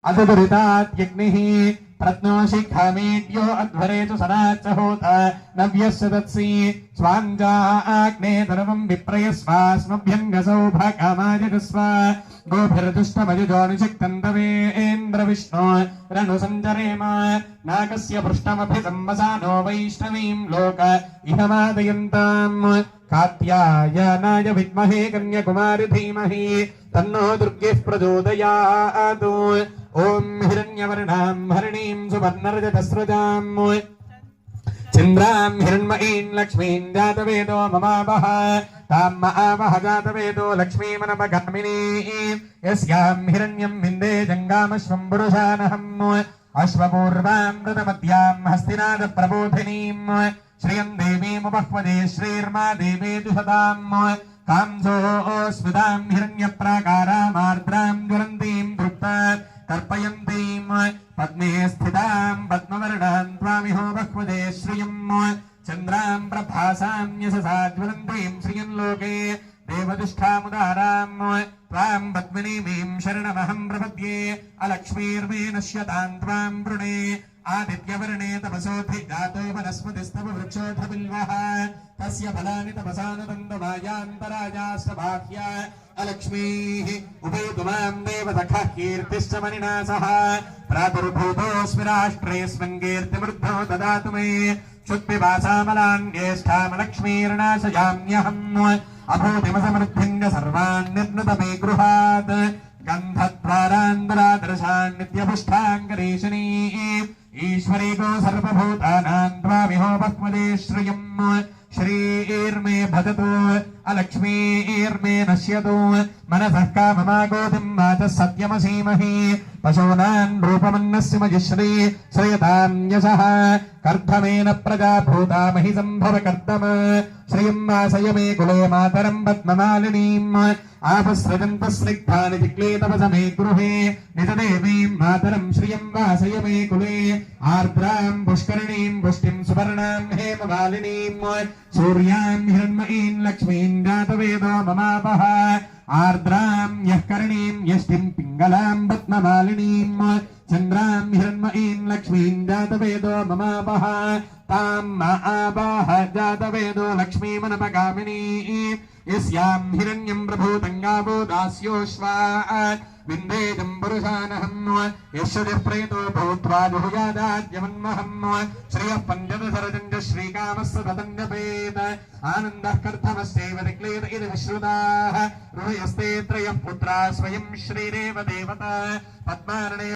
अदुरितात्यग्निः प्रत्नोशिखामेड्यो अध्वरेतु सदाच्च होत नव्यस्य तत्सी स्वाञ्जाग्ने धर्मं विप्रयस्वास्मभ्यङ्गसौभाकामाजगस्व गोभिर्दुष्टमयुजोनिषक्तन्तवेन्द्र विष्णो रणुसञ्चरेम नागस्य पृष्ठमभिसंवसानो वैष्णवीं लोक इहमादयन्ताम् कात्यायनाय विद्महे कन्याकुमारी धीमहि तन्नो दुर्गे प्रचोदयात्। ओम हिरण्यवर्णां हरिणीं सुवर्णरजतस्रजां चन्द्रां हिरण्मयीं लक्ष्मीं जातवेदो ममावह तां महावह जातवेदो लक्ष्मीमनपगामिनी यस्यां हिरण्यं विन्दे जङ्गामश्वं पुरुषानहम् अश्वपूर्वां मृतमद्यां हस्तिनादप्रबोधिनीं श्रियं देवीमुपह्वदे श्रीर्मा देवेतु सदां कांसो स्मितां हिरण्यप्राकारामार्द्रां ज्वलन्तीं तृप्ता तर्पयन्तीं पद्मे स्थितां पद्मवर्णां त्वामिहो बह्वदे श्रियं चन्द्रां प्रभासां यशसा ज्वलन्तीं श्रियं लोके देवतिष्ठामुदारां त्वां पद्मिनीमीं शरणमहं प्रपद्ये अलक्ष्मीर्मे नश्यतां त्वां वृणे आदित्यवर्णे तपसोऽधिजातो वनस्पतिस्तव वृक्षोऽथ बिल्वः तस्य फलानि तपसानुबन्धमायान्तरायाश्च बाह्या अलक्ष्मीः उपेतु मां देवसखः कीर्तिश्च मणिना सह प्रादुर्भूतोऽस्मि राष्ट्रेऽस्मिन् कीर्तिमृद्धो ददातु मे शुद्धिवासामलान्येष्ठामलक्ष्मीर्नाशयाम्यहम् अभूतिमसमृद्धिं च सर्वान् निर्नुत मे गृहात् गन्धद्वारान्दरादर्शान् नित्यपुष्टाङ्गरीशिनी ईश्वरी गो सर्वभूतानां त्वामिहो बह्वदे श्रियम् श्रीर्मे भजतु अलक्ष्मीर्मे नश्यतु मनसः काममागोतिं मातः सत्यमसीमहि पशूनां रूपमन्नस्य मजिश्री श्रयतां यशः कर्धमेन प्रजा भूता महि सम्भव कर्दम श्रियं वासय मे कुले मातरं पद्ममालिनीम् आपस्रजन्तस्निग्धानि जिग्लेतवसमे गृहे निजदेवीं मातरं श्रियं वासय मे कुले आर्द्रां पुष्करिणीं पुष्टिं सुवर्णां हेममालिनीं सूर्यां हिरण्मयीं लक्ष्मीं जातवेदो ममावह आर्द्रां यः करणीं यष्टिं पिङ्गलां पद्ममालिनीं चन्द्रां हिरण्मयीं लक्ष्मीं जातवेदो ममावह तां महावह जातवेदो लक्ष्मीमनपगामिनी यस्यां हिरण्यं प्रभूतङ्गावो दास्योऽश्वा विन्देजं पुरुषानहम् यश्वतिः प्रेतो भूत्वा जुहुयादाद्यमन्महम् श्रियः पञ्चदशरजं च श्रीकामस्य ततं जपेत् आनन्दः कर्थमस्यैव दिक्लेत इति विश्रुताः हृदयस्ते त्रयः पुत्रा स्वयं श्रीरेव देवता पद्मार्णे